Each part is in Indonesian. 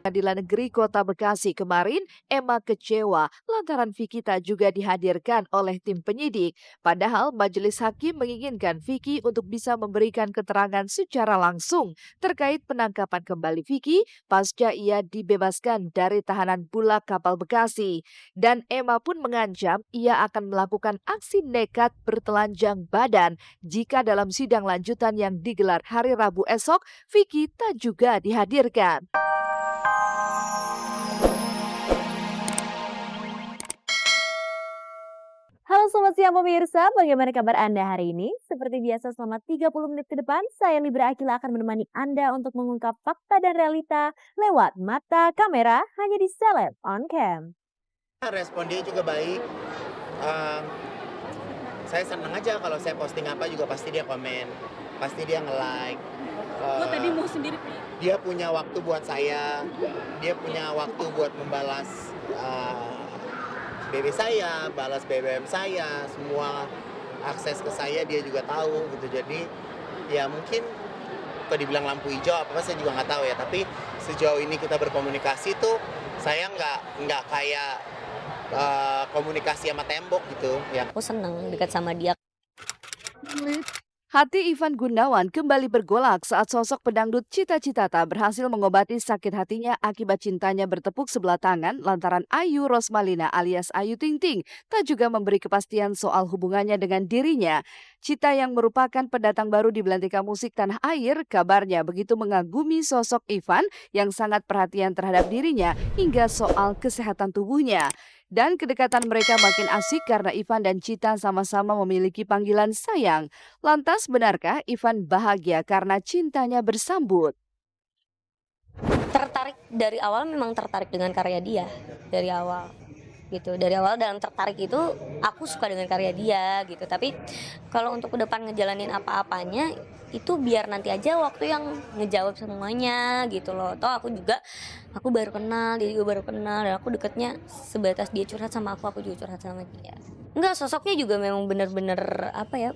Pengadilan Negeri Kota Bekasi kemarin, Emma kecewa lantaran Vicky tak juga dihadirkan oleh tim penyidik. Padahal majelis hakim menginginkan Vicky untuk bisa memberikan keterangan secara langsung terkait penangkapan kembali Vicky pasca ia dibebaskan dari tahanan Bulak Kapal Bekasi. Dan Emma pun mengancam ia akan melakukan aksi nekat bertelanjang badan jika dalam sidang lanjutan yang digelar hari Rabu esok, Vicky tak juga dihadirkan. Halo selamat siang pemirsa, bagaimana kabar Anda hari ini? Seperti biasa selama 30 menit ke depan, saya Libra Akila akan menemani Anda untuk mengungkap fakta dan realita lewat mata kamera hanya di Celeb on Cam. Respon dia juga baik. Eee, saya senang aja kalau saya posting apa juga pasti dia komen, pasti dia nge-like. Oh tadi mau sendiri Pi? Dia punya waktu buat saya, dia punya waktu buat membalas, BB saya, balas BBM saya, semua akses ke saya dia juga tahu gitu. Jadi ya mungkin kalau dibilang lampu hijau apa saya juga nggak tahu ya, tapi sejauh ini kita berkomunikasi tuh saya nggak kayak komunikasi sama tembok gitu ya. Aku seneng dekat sama dia. Hati Ivan Gunawan kembali bergolak saat sosok pedangdut Cita Citata berhasil mengobati sakit hatinya akibat cintanya bertepuk sebelah tangan lantaran Ayu Rosmalina alias Ayu Ting Ting tak juga memberi kepastian soal hubungannya dengan dirinya. Cita yang merupakan pendatang baru di belantika musik tanah air kabarnya begitu mengagumi sosok Ivan yang sangat perhatian terhadap dirinya hingga soal kesehatan tubuhnya. Dan kedekatan mereka makin asik karena Ivan dan Cita sama-sama memiliki panggilan sayang. Lantas benarkah Ivan bahagia karena cintanya bersambut? Tertarik dari awal, memang tertarik dengan karya dia dari awal gitu. Dari awal dalam tertarik itu aku suka dengan karya dia gitu. Tapi kalau untuk ke depan ngejalanin apa-apanya itu biar nanti aja waktu yang ngejawab semuanya gitu loh. Toh aku baru kenal, dia juga baru kenal, dan aku deketnya sebatas dia curhat sama aku juga curhat sama dia. Enggak, sosoknya juga memang bener-bener apa ya,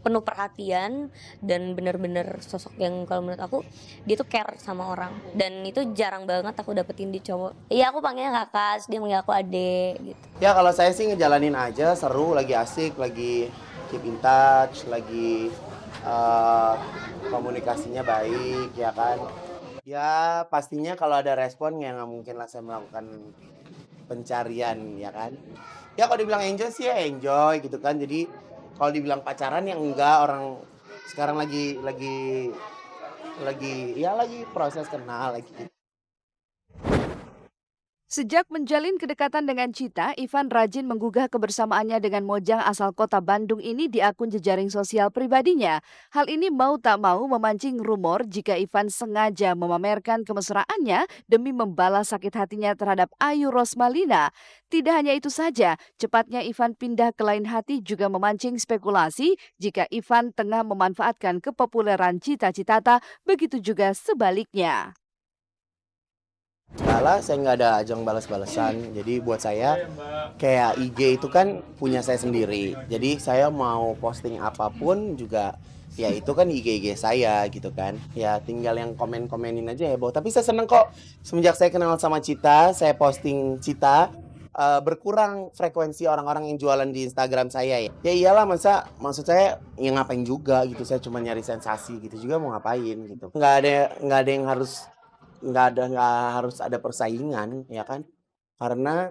penuh perhatian dan bener-bener sosok yang kalau menurut aku dia tuh care sama orang, dan itu jarang banget aku dapetin di cowok. Iya, aku panggilnya kakak, dia manggil aku adek gitu. Ya kalau saya sih ngejalanin aja, seru, lagi asik, lagi keep in touch, lagi komunikasinya baik ya kan. Ya pastinya kalau ada respon ya nggak mungkin lah saya melakukan pencarian ya kan. Ya kalau dibilang enjoy sih ya enjoy gitu kan. Jadi kalau dibilang pacaran ya enggak, orang sekarang lagi proses kenal lagi gitu. Sejak menjalin kedekatan dengan Cita, Ivan rajin menggugah kebersamaannya dengan Mojang asal kota Bandung ini di akun jejaring sosial pribadinya. Hal ini mau tak mau memancing rumor jika Ivan sengaja memamerkan kemesraannya demi membalas sakit hatinya terhadap Ayu Rosmalina. Tidak hanya itu saja, cepatnya Ivan pindah ke lain hati juga memancing spekulasi jika Ivan tengah memanfaatkan kepopuleran Cita Citata, begitu juga sebaliknya. Salah, saya nggak ada ajang balas-balasan. Jadi buat saya kayak IG itu kan punya saya sendiri. Jadi saya mau posting apapun juga ya itu kan IG saya gitu kan. Ya tinggal yang komen-komenin aja ya, Bo. Tapi saya seneng kok semenjak saya kenal sama Cita, saya posting Cita berkurang frekuensi orang-orang yang jualan di Instagram saya ya. Ya iyalah, maksud saya ya ngapain juga gitu. Saya cuma nyari sensasi gitu juga, mau ngapain gitu. Nggak ada yang harus nggak harus ada persaingan ya kan, karena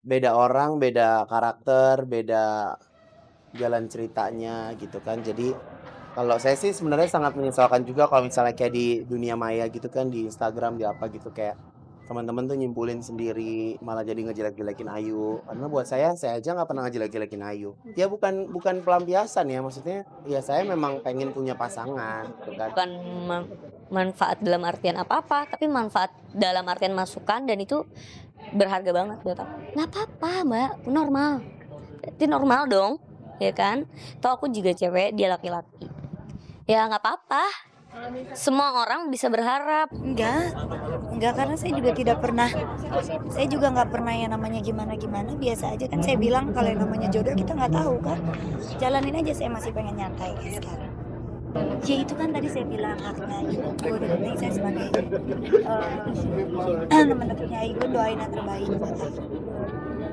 beda orang, beda karakter, beda jalan ceritanya gitu kan. Jadi kalau saya sih sebenarnya sangat menyesalkan juga kalau misalnya kayak di dunia maya gitu kan, di Instagram, di apa gitu, kayak teman-teman tuh nyimpulin sendiri malah jadi ngejelek-jelekin Ayu. Karena buat saya aja nggak pernah ngejelek-jelekin Ayu. Ya bukan pelampiasan ya, maksudnya ya saya memang pengen punya pasangan gitu kan. Bukan manfaat dalam artian apa-apa, tapi manfaat dalam artian masukan, dan itu berharga banget buat aku. Nggak apa-apa mbak, normal. Itu normal dong, ya kan? Toh aku juga cewek, dia laki-laki. Ya nggak apa-apa. Semua orang bisa berharap. Enggak karena saya juga nggak pernah yang namanya gimana-gimana, biasa aja kan. Saya bilang kalau yang namanya jodoh kita nggak tahu kan, jalanin aja, saya masih pengen nyantai sekarang. Ya itu kan tadi saya bilang haknya Ibu, udah penting saya sebagai teman dekatnya Ibu doain yang terbaik buat aku.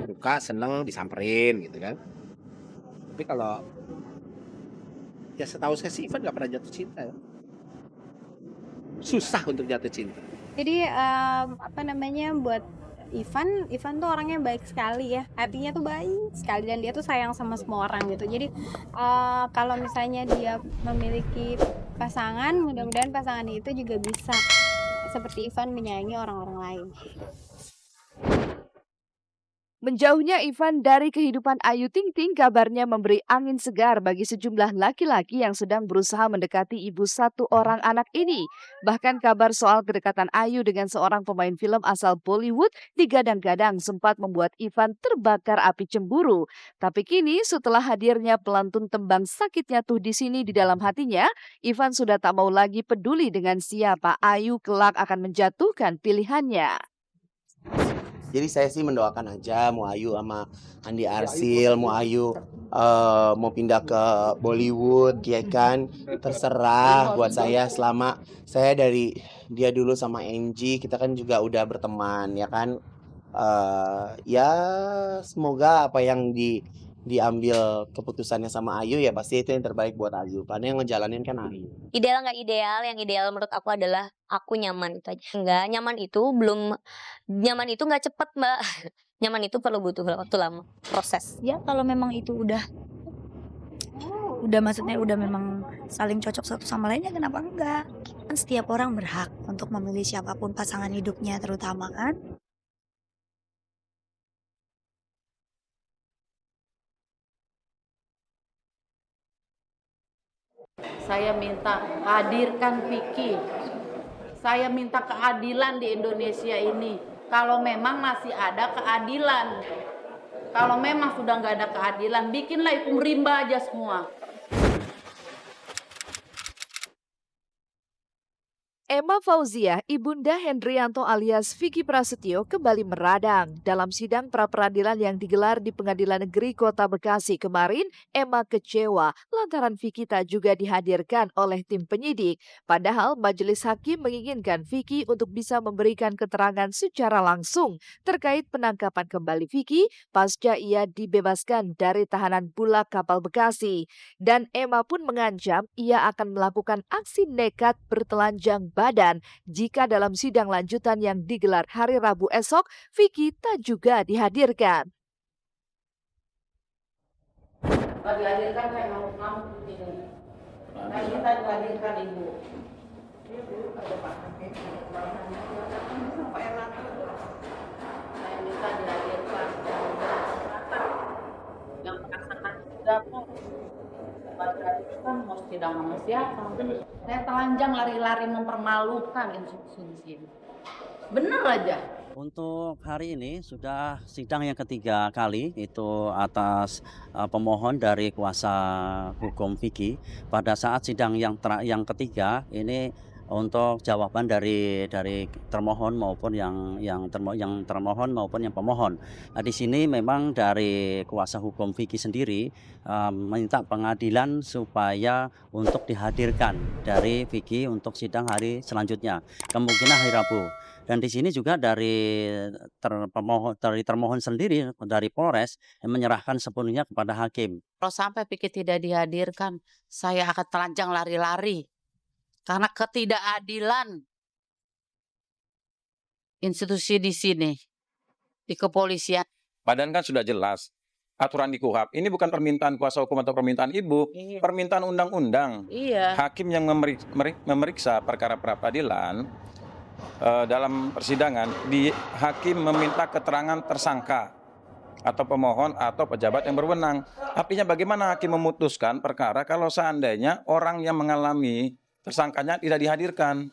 Suka, seneng, disamperin gitu kan. Tapi kalau ya setahu saya sih Ivan nggak pernah jatuh cinta ya. Susah untuk jatuh cinta. Jadi apa namanya buat Ivan tuh orangnya baik sekali ya, hatinya tuh baik sekali dan dia tuh sayang sama semua orang gitu. Jadi kalau misalnya dia memiliki pasangan, mudah-mudahan pasangan itu juga bisa seperti Ivan menyayangi orang-orang lain. Menjauhnya Ivan dari kehidupan Ayu Ting Ting kabarnya memberi angin segar bagi sejumlah laki-laki yang sedang berusaha mendekati ibu satu orang anak ini. Bahkan kabar soal kedekatan Ayu dengan seorang pemain film asal Bollywood digadang-gadang sempat membuat Ivan terbakar api cemburu. Tapi kini setelah hadirnya pelantun tembang Sakitnya Tuh di Sini di dalam hatinya, Ivan sudah tak mau lagi peduli dengan siapa Ayu kelak akan menjatuhkan pilihannya. Jadi saya sih mendoakan aja mau Ayu sama Andi Arsil, mau Ayu mau pindah ke Bollywood ya kan, terserah buat saya selama saya dari dia dulu sama Angie kita kan juga udah berteman ya kan. Ya semoga apa yang diambil keputusannya sama Ayu ya pasti itu yang terbaik buat Ayu karena yang ngejalanin kan Ayu. Ideal nggak ideal, yang ideal menurut aku adalah aku nyaman itu aja. Enggak, nyaman itu nggak cepet Mbak. Nyaman itu butuh waktu lama, proses. Ya kalau memang itu udah maksudnya udah memang saling cocok satu sama lainnya kenapa enggak? Kan setiap orang berhak untuk memilih siapapun pasangan hidupnya terutama kan. Saya minta hadirkan Vicky. Saya minta keadilan di Indonesia ini. Kalau memang masih ada keadilan. Kalau memang sudah nggak ada keadilan, bikinlah hukum rimba aja semua. Emma Fauzia, ibunda Hendrianto alias Vicky Prasetyo kembali meradang. Dalam sidang pra-peradilan yang digelar di Pengadilan Negeri Kota Bekasi kemarin, Emma kecewa lantaran Vicky tak juga dihadirkan oleh tim penyidik. Padahal majelis hakim menginginkan Vicky untuk bisa memberikan keterangan secara langsung terkait penangkapan kembali Vicky pasca ia dibebaskan dari tahanan Bulak Kapal Bekasi. Dan Emma pun mengancam ia akan melakukan aksi nekat bertelanjang badan jika dalam sidang lanjutan yang digelar hari Rabu esok, Vicky tak juga dihadirkan. Dihadirkan saya ngamuk-ngamuk ini. Saya minta dihadirkan Ibu. Saya minta dihadirkan yang merasakan juga kok. Kan mau sidang sama siapa? Saya telanjang lari-lari mempermalukan institusi di sini. Bener aja. Untuk hari ini sudah sidang yang ketiga kali itu atas pemohon dari kuasa hukum Vicky. Pada saat sidang yang ketiga ini untuk jawaban dari termohon maupun yang termohon maupun yang pemohon. Nah, di sini memang dari kuasa hukum Vicky sendiri minta pengadilan supaya untuk dihadirkan dari Vicky untuk sidang hari selanjutnya, kemungkinan hari Rabu. Dan di sini juga dari termohon sendiri dari Polres yang menyerahkan sepenuhnya kepada hakim. Kalau sampai Vicky tidak dihadirkan, saya akan telanjang lari-lari. Karena ketidakadilan institusi di sini, di kepolisian. Badan kan sudah jelas, aturan di KUHP. Ini bukan permintaan kuasa hukum atau permintaan ibu, permintaan undang-undang. Iya. Hakim yang memeriksa perkara pra-peradilan dalam persidangan, hakim meminta keterangan tersangka atau pemohon atau pejabat yang berwenang. Artinya bagaimana hakim memutuskan perkara kalau seandainya orang yang mengalami tersangkanya tidak dihadirkan.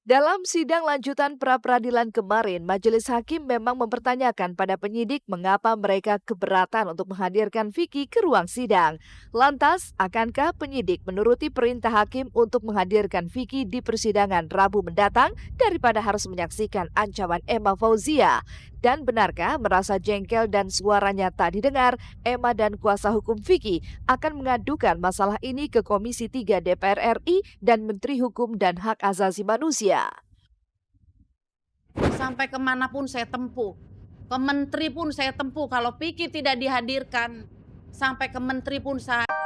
Dalam sidang lanjutan pra-peradilan kemarin, majelis hakim memang mempertanyakan pada penyidik mengapa mereka keberatan untuk menghadirkan Vicky ke ruang sidang. Lantas, akankah penyidik menuruti perintah hakim untuk menghadirkan Vicky di persidangan Rabu mendatang daripada harus menyaksikan ancaman Emma Fauzia? Dan benarkah merasa jengkel dan suaranya tak didengar, Emma dan kuasa hukum Vicky akan mengadukan masalah ini ke Komisi 3 DPR RI dan Menteri Hukum dan Hak Asasi Manusia. Sampai kemanapun saya tempuh, ke menteri pun saya tempuh. Kalau Vicky tidak dihadirkan, sampai ke menteri pun saya